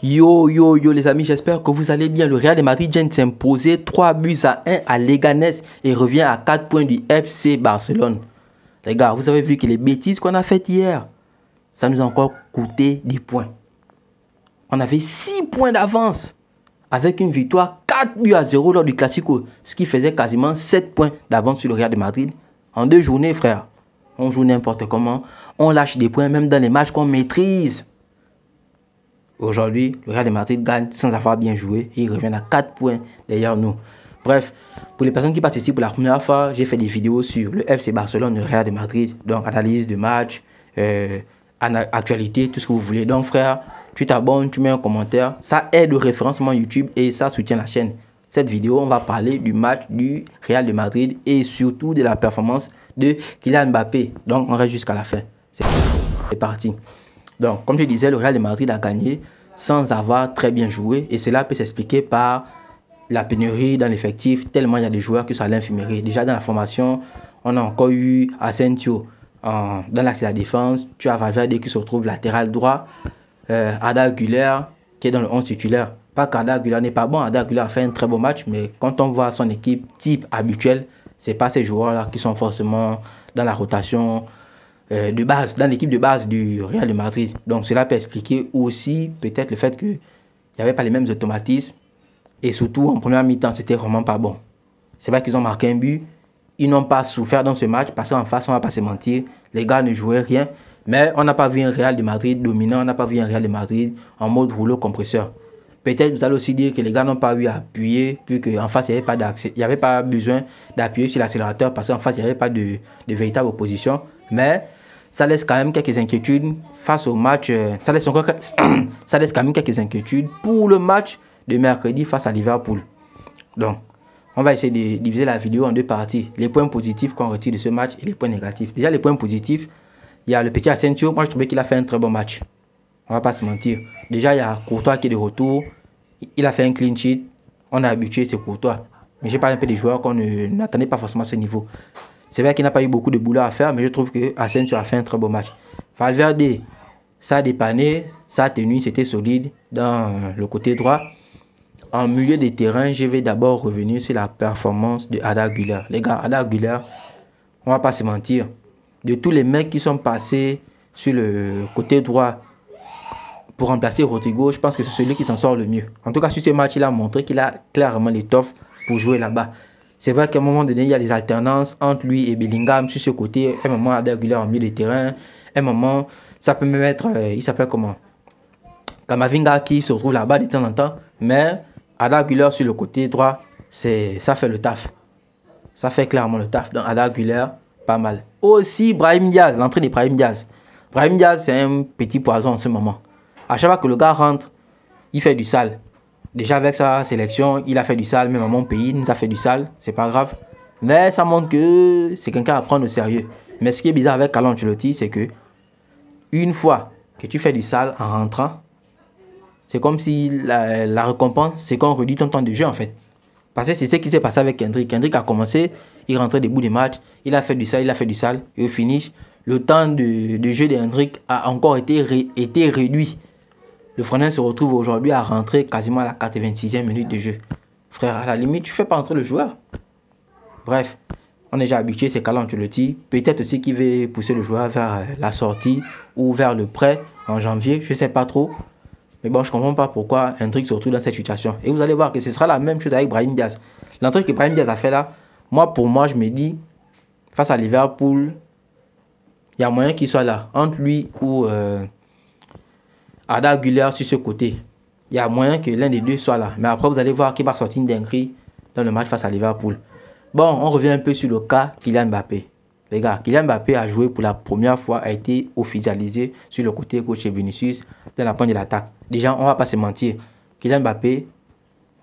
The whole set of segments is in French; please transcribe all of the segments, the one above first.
Yo les amis, j'espère que vous allez bien. Le Real de Madrid vient de s'imposer 3-1 à Leganés et revient à 4 points du FC Barcelone. Les gars, vous avez vu que les bêtises qu'on a faites hier, ça nous a encore coûté des points. On avait 6 points d'avance avec une victoire 4-0 lors du Classico, ce qui faisait quasiment 7 points d'avance sur le Real de Madrid. En 2 journées, frère, on joue n'importe comment, on lâche des points même dans les matchs qu'on maîtrise. Aujourd'hui, le Real de Madrid gagne sans avoir bien joué et il revient à 4 points derrière nous. Bref, pour les personnes qui participent pour la première fois, j'ai fait des vidéos sur le FC Barcelone et le Real de Madrid. Donc, analyse de match, actualité, tout ce que vous voulez. Donc, frère, tu t'abonnes, tu mets un commentaire. Ça aide au référencement YouTube et ça soutient la chaîne. Cette vidéo, on va parler du match du Real de Madrid et surtout de la performance de Kylian Mbappé. Donc, on reste jusqu'à la fin. C'est parti. Donc, comme je disais, le Real de Madrid a gagné sans avoir très bien joué. Et cela peut s'expliquer par la pénurie dans l'effectif, tellement il y a des joueurs que ça a l'infirmerie. Déjà dans la formation, on a encore eu Asensio dans l'axe de la défense. Tu as Valverde qui se retrouve latéral droit. Arda Güler qui est dans le 11 titulaire. Pas qu'Arda Güler n'est pas bon. Arda Güler a fait un très bon match. Mais quand on voit son équipe type habituelle, ce n'est pas ces joueurs-là qui sont forcément dans la rotation de base, dans l'équipe de base du Real de Madrid. Donc cela peut expliquer aussi peut-être le fait qu'il n'y avait pas les mêmes automatismes. Et surtout en première mi-temps, c'était vraiment pas bon. C'est vrai qu'ils ont marqué un but. Ils n'ont pas souffert dans ce match parce qu'en face, on ne va pas se mentir, les gars ne jouaient rien. Mais on n'a pas vu un Real de Madrid dominant, on n'a pas vu un Real de Madrid en mode rouleau compresseur. Peut-être vous allez aussi dire que les gars n'ont pas eu à appuyer, vu qu'en face, il n'y avait pas besoin d'appuyer sur l'accélérateur parce qu'en face, il n'y avait pas de véritable opposition. Mais ça laisse quand même quelques inquiétudes face au match. Ça laisse quand même quelques inquiétudes pour le match de mercredi face à Liverpool. Donc, on va essayer de diviser la vidéo en deux parties. Les points positifs qu'on retire de ce match et les points négatifs. Déjà, les points positifs, il y a le petit Asensio. Moi, je trouvais qu'il a fait un très bon match. On va pas se mentir. Déjà, il y a Courtois qui est de retour. Il a fait un clean sheet. On a habitué, c'est Courtois. Mais j'ai parlé un peu des joueurs qu'on n'attendait pas forcément à ce niveau. C'est vrai qu'il n'a pas eu beaucoup de boulot à faire, mais je trouve que Asensio a fait un très beau match. Valverde, ça a dépanné, sa tenue, c'était solide dans le côté droit. En milieu de terrain, je vais d'abord revenir sur la performance de Arda Güler. Les gars, Arda Güler, on va pas se mentir. De tous les mecs qui sont passés sur le côté droit pour remplacer Rodrigo, je pense que c'est celui qui s'en sort le mieux. En tout cas, sur ce match, il a montré qu'il a clairement l'étoffe pour jouer là-bas. C'est vrai qu'à un moment donné, il y a des alternances entre lui et Bellingham sur ce côté. Un moment, Arda Güler en milieu de terrain. Un moment, ça peut même être, il s'appelle comment, Camavinga qui se retrouve là-bas de temps en temps. Mais Arda Güler sur le côté droit, ça fait le taf. Ça fait clairement le taf. Donc Arda Güler, pas mal. Aussi, Brahim Diaz, l'entrée de Brahim Diaz. Brahim Diaz, c'est un petit poison en ce moment. À chaque fois que le gars rentre, il fait du sale. Déjà avec sa sélection, il a fait du sale, même à mon pays, il nous a fait du sale, c'est pas grave. Mais ça montre que c'est quelqu'un à prendre au sérieux. Mais ce qui est bizarre avec Carlo Ancelotti, c'est que une fois que tu fais du sale en rentrant, c'est comme si la récompense, c'est qu'on réduit ton temps de jeu en fait. Parce que c'est ce qui s'est passé avec Kendrick. Kendrick a commencé, il rentrait debout des matchs, il a fait du sale, et au finish, le temps de jeu d'Hendrick a encore été réduit. Le Frenien se retrouve aujourd'hui à rentrer quasiment à la 86e minute de jeu. Frère, à la limite, tu ne fais pas entrer le joueur. Bref, on est déjà habitué, c'est Carlo Ancelotti. Peut-être aussi qu'il veut pousser le joueur vers la sortie ou vers le prêt en janvier, je ne sais pas trop. Mais bon, je ne comprends pas pourquoi Hendrick se retrouve dans cette situation. Et vous allez voir que ce sera la même chose avec Brahim Diaz. L'entrée que Brahim Diaz a fait là, pour moi, je me dis, face à Liverpool, il y a moyen qu'il soit là. Entre lui ou Arda Güler sur ce côté, il y a moyen que l'un des deux soit là. Mais après, vous allez voir qu'il va sortir une dinguerie dans le match face à Liverpool. Bon, on revient un peu sur le cas Kylian Mbappé. Les gars, Kylian Mbappé a joué pour la première fois, a été officialisé sur le côté gauche chez Vinicius dans la pointe de l'attaque. Déjà, on ne va pas se mentir. Kylian Mbappé,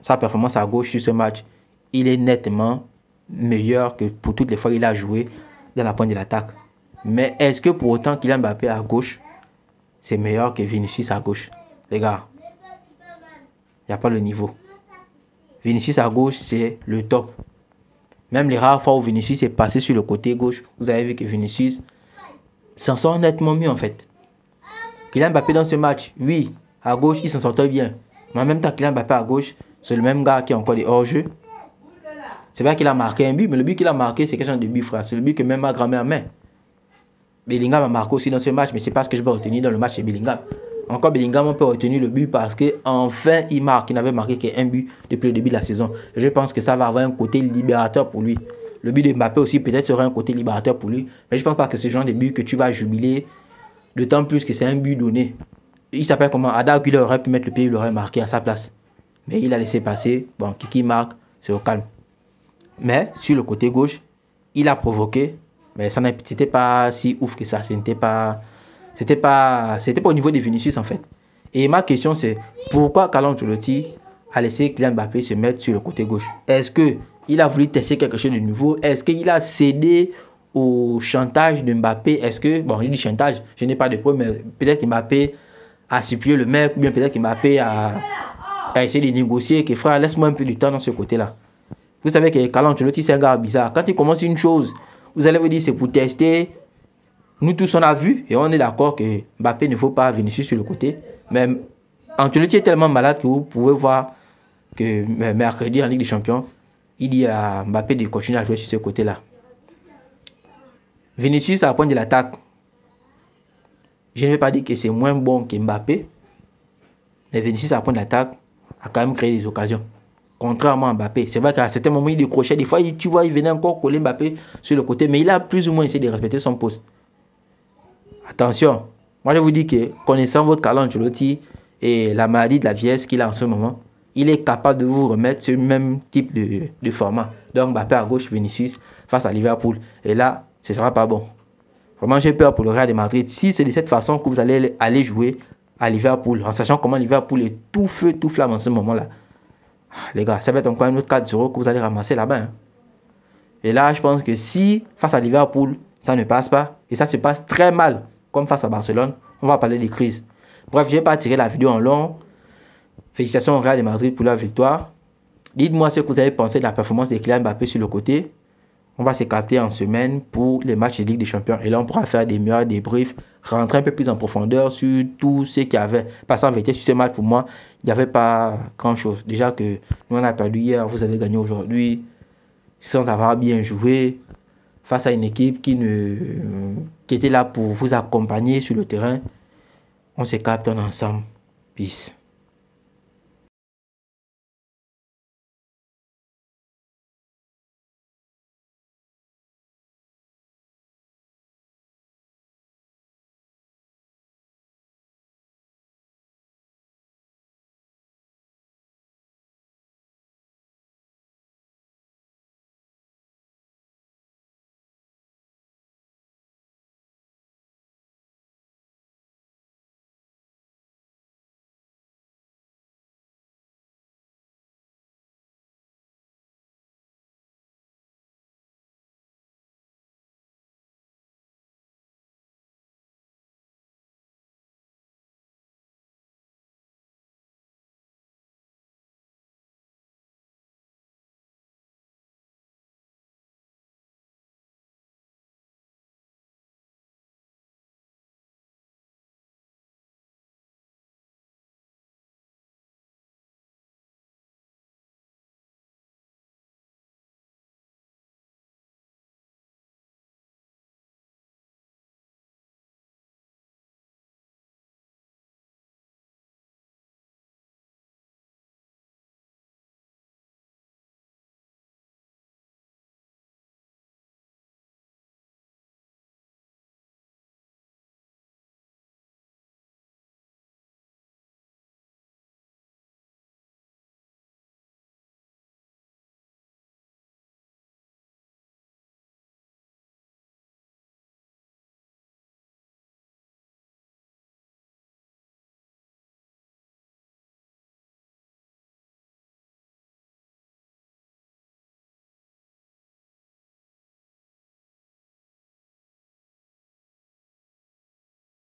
sa performance à gauche sur ce match, il est nettement meilleur que pour toutes les fois qu'il a joué dans la pointe de l'attaque. Mais est-ce que pour autant Kylian Mbappé à gauche, c'est meilleur que Vinicius à gauche? Les gars, il n'y a pas le niveau. Vinicius à gauche, c'est le top. Même les rares fois où Vinicius est passé sur le côté gauche, vous avez vu que Vinicius s'en sort nettement mieux en fait. Kylian Mbappé dans ce match, oui, À gauche, il s'en sortait bien. Mais en même temps, Kylian Mbappé à gauche, c'est le même gars qui a encore des hors-jeu. C'est vrai qu'il a marqué un but, mais le but qu'il a marqué, c'est quel genre de but, frère? C'est le but que même ma grand-mère met. Bellingham a marqué aussi dans ce match, mais c'est pas ce que je vais retenir dans le match de Bellingham. Encore Bellingham, on peut retenir le but parce qu'enfin, il marque. Il n'avait marqué qu'un but depuis le début de la saison. Je pense que ça va avoir un côté libérateur pour lui. Le but de Mbappé aussi, peut-être, sera un côté libérateur pour lui. Mais je pense pas que c'est ce genre de but que tu vas jubiler, d'autant plus que c'est un but donné. Il s'appelle comment? Ada Güler aurait pu mettre le pied, il aurait marqué à sa place. Mais il a laissé passer. Bon, Kiki marque, c'est au calme. Mais sur le côté gauche, il a provoqué. Mais ça n'était pas si ouf que ça. C'était pas au niveau des Vinicius en fait. Et ma question c'est, pourquoi Carlo Ancelotti a laissé Kylian Mbappé se mettre sur le côté gauche? Est-ce qu'il a voulu tester quelque chose de nouveau? Est-ce qu'il a cédé au chantage de Mbappé? Est-ce que, bon, il dit chantage, je n'ai pas de preuve, mais peut-être que Mbappé a supplié le mec, ou bien peut-être que Mbappé a essayé de négocier, que frère, laisse-moi un peu de temps dans ce côté-là. Vous savez que Carlo Ancelotti, c'est un gars bizarre. Quand il commence une chose, vous allez vous dire c'est pour tester. Nous tous, on a vu et on est d'accord que Mbappé ne faut pas Vinicius sur le côté. Mais Ancelotti est tellement malade que vous pouvez voir que mercredi en Ligue des Champions, il dit à Mbappé de continuer à jouer sur ce côté-là. Vinicius à la pointe de l'attaque. Je ne vais pas dire que c'est moins bon que Mbappé. Mais Vinicius à la pointe de l'attaque a quand même créé des occasions. Contrairement à Mbappé. C'est vrai qu'à certains moments, il décrochait. Des fois, tu vois, il venait encore coller Mbappé sur le côté. Mais il a plus ou moins essayé de respecter son poste. Attention. Moi, je vous dis que, connaissant votre Carlo Ancelotti et la maladie de la vieillesse qu'il a en ce moment, il est capable de vous remettre ce même type de format. Donc, Mbappé à gauche, Vinicius face à Liverpool. Et là, ce ne sera pas bon. Vraiment, j'ai peur pour le Real de Madrid. Si c'est de cette façon que vous allez aller jouer à Liverpool, en sachant comment Liverpool est tout feu, tout flamme en ce moment-là, les gars, ça va être encore un autre 4-0 que vous allez ramasser là-bas. Hein. Et là, je pense que si, face à Liverpool, ça ne passe pas, et ça se passe très mal, comme face à Barcelone, on va parler des crises. Bref, je ne vais pas tirer la vidéo en long. Félicitations au Real de Madrid pour leur victoire. Dites-moi ce que vous avez pensé de la performance de Kylian Mbappé sur le côté. On va se capter en semaine pour les matchs de Ligue des Champions. Et là, on pourra faire des meilleurs débriefs, rentrer un peu plus en profondeur sur tout ce qu'il y avait. Parce qu'en vérité, sur ce match, pour moi, il n'y avait pas grand-chose. Déjà que nous, on a perdu hier, vous avez gagné aujourd'hui, sans avoir bien joué, face à une équipe qui était là pour vous accompagner sur le terrain. On se capte ensemble. Peace.